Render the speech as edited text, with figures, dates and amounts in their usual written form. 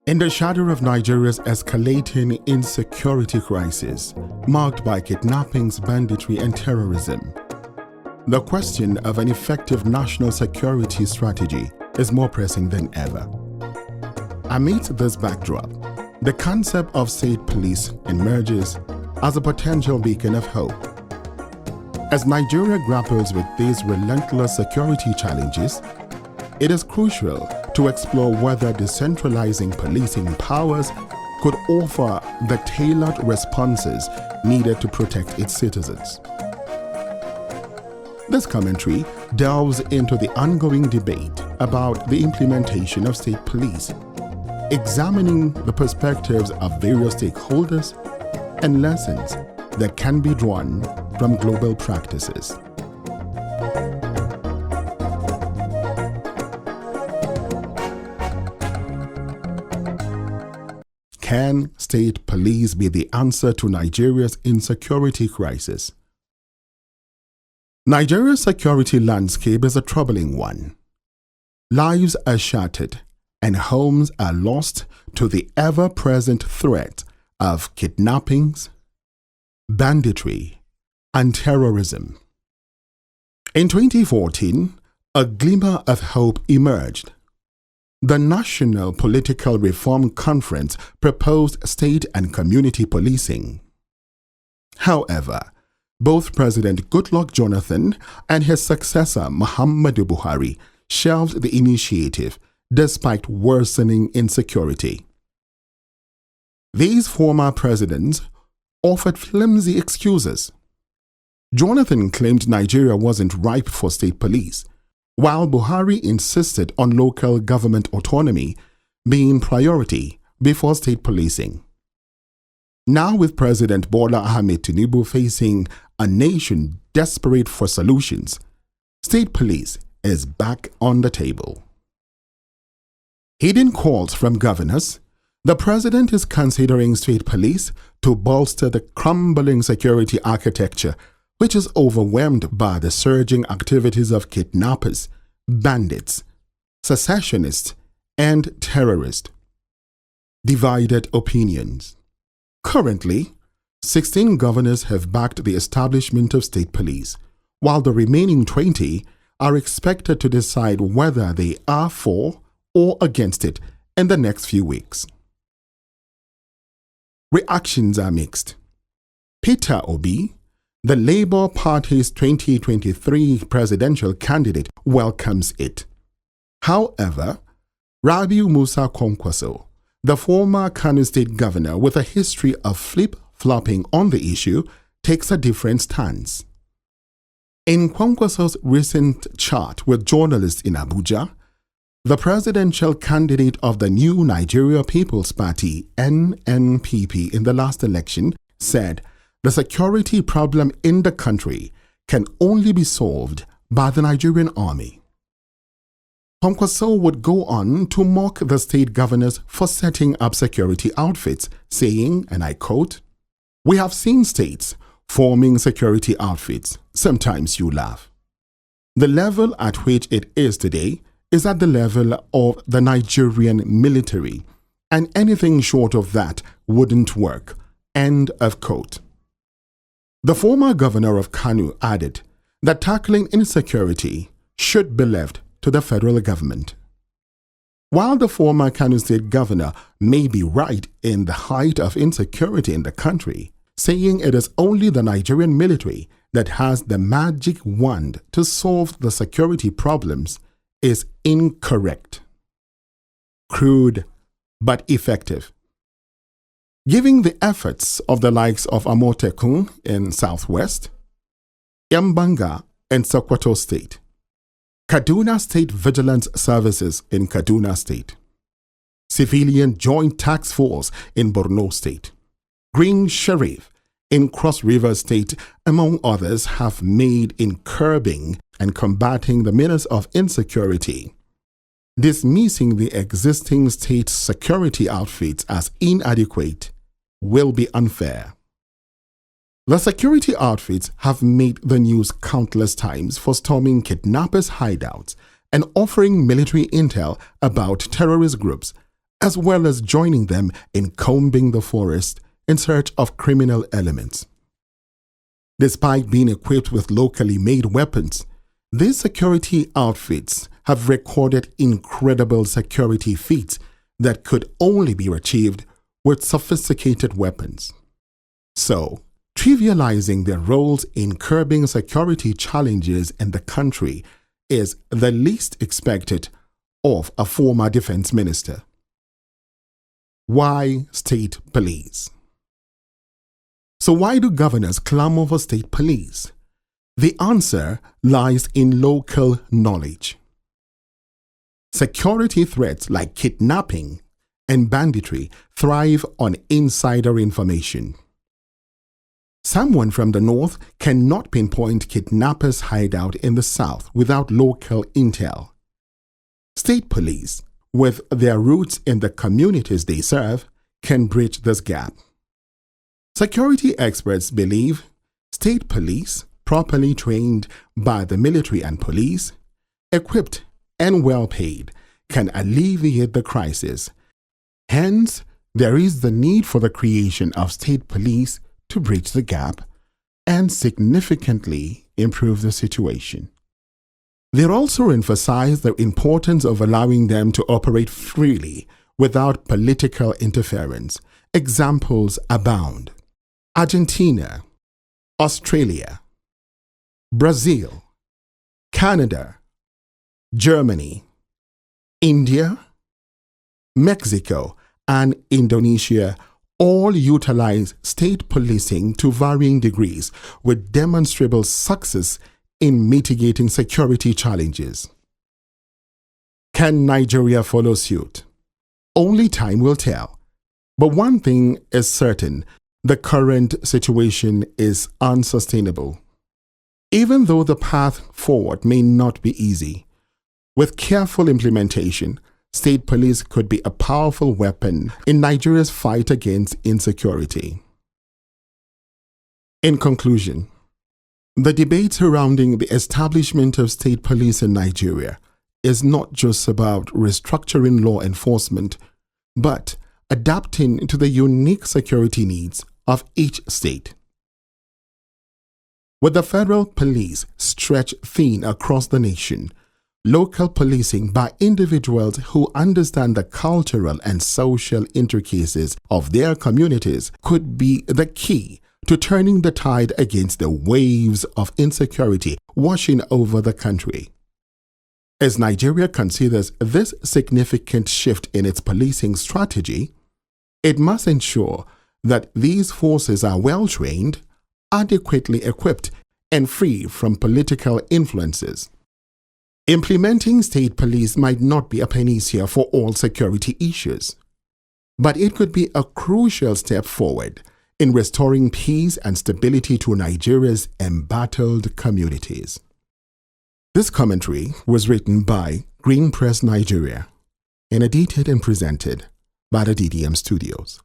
In the shadow of Nigeria's escalating insecurity crisis, marked by kidnappings, banditry, and terrorism, the question of an effective national security strategy is more pressing than ever. Amidst this backdrop, the concept of state police emerges as a potential beacon of hope. As Nigeria grapples with these relentless security challenges, it is crucial to explore whether decentralizing policing powers could offer the tailored responses needed to protect its citizens. This commentary delves into the ongoing debate about the implementation of state police, examining the perspectives of various stakeholders and lessons that can be drawn from global practices. Can state police be the answer to Nigeria's insecurity crisis? Nigeria's security landscape is a troubling one. Lives are shattered and homes are lost to the ever-present threat of kidnappings, banditry, and terrorism. In 2014, a glimmer of hope emerged. The National Political Reform Conference proposed state and community policing. However, both President Goodluck Jonathan and his successor Muhammadu Buhari shelved the initiative despite worsening insecurity. These former presidents offered flimsy excuses. Jonathan claimed Nigeria wasn't ripe for state police, while Buhari insisted on local government autonomy being priority before state policing. Now, with President Bola Ahmed Tinubu facing a nation desperate for solutions, state police is back on the table. Heeding calls from governors, the president is considering state police to bolster the crumbling security architecture, which is overwhelmed by the surging activities of kidnappers, bandits, secessionists, and terrorists. Divided opinions. Currently, 16 governors have backed the establishment of state police, while the remaining 20 are expected to decide whether they are for or against it in the next few weeks. Reactions are mixed. Peter Obi, the Labour Party's 2023 presidential candidate, welcomes it. However, Rabiu Musa Kwankwaso, the former Kano State governor with a history of flip-flopping on the issue, takes a different stance. In Kwankwaso's recent chat with journalists in Abuja, the presidential candidate of the New Nigeria People's Party, NNPP, in the last election said the security problem in the country can only be solved by the Nigerian army. Kwankwaso would go on to mock the state governors for setting up security outfits, saying, and I quote, "We have seen states forming security outfits. Sometimes you laugh. The level at which it is today is at the level of the Nigerian military, and anything short of that wouldn't work." End of quote. The former governor of Kano added that tackling insecurity should be left to the federal government. While the former Kano State governor may be right in the height of insecurity in the country, saying it is only the Nigerian military that has the magic wand to solve the security problems is incorrect. Crude but effective. Giving the efforts of the likes of Amotekun in Southwest, Yambanga in Sokoto State, Kaduna State Vigilance Services in Kaduna State, Civilian Joint Task Force in Borno State, Green Sheriff in Cross River State, among others, have made in curbing and combating the menace of insecurity. Dismissing the existing state security outfits as inadequate will be unfair. The security outfits have made the news countless times for storming kidnappers' hideouts and offering military intel about terrorist groups, as well as joining them in combing the forest in search of criminal elements. Despite being equipped with locally made weapons, these security outfits have recorded incredible security feats that could only be achieved with sophisticated weapons. So, trivializing their roles in curbing security challenges in the country is the least expected of a former defense minister. Why state police? So why do governors clamor for state police? The answer lies in local knowledge. Security threats like kidnapping and banditry thrive on insider information. Someone from the north cannot pinpoint kidnappers' hideout in the south without local intel. State police, with their roots in the communities they serve, can bridge this gap. Security experts believe state police, properly trained by the military and police, equipped and well paid, can alleviate the crisis. Hence, there is the need for the creation of state police to bridge the gap and significantly improve the situation. They also emphasize the importance of allowing them to operate freely without political interference. Examples abound. Argentina, Australia, Brazil, Canada, Germany, India, Mexico, and Indonesia all utilize state policing to varying degrees with demonstrable success in mitigating security challenges. Can Nigeria follow suit? Only time will tell. But one thing is certain: the current situation is unsustainable. Even though the path forward may not be easy, with careful implementation, state police could be a powerful weapon in Nigeria's fight against insecurity. In conclusion, the debate surrounding the establishment of state police in Nigeria is not just about restructuring law enforcement, but adapting to the unique security needs of each state. With the federal police stretched thin across the nation, local policing by individuals who understand the cultural and social intricacies of their communities could be the key to turning the tide against the waves of insecurity washing over the country. As Nigeria considers this significant shift in its policing strategy, it must ensure that these forces are well-trained, adequately equipped, and free from political influences. Implementing state police might not be a panacea for all security issues, but it could be a crucial step forward in restoring peace and stability to Nigeria's embattled communities. This commentary was written by Green Press Nigeria and edited and presented by the DDM Studios.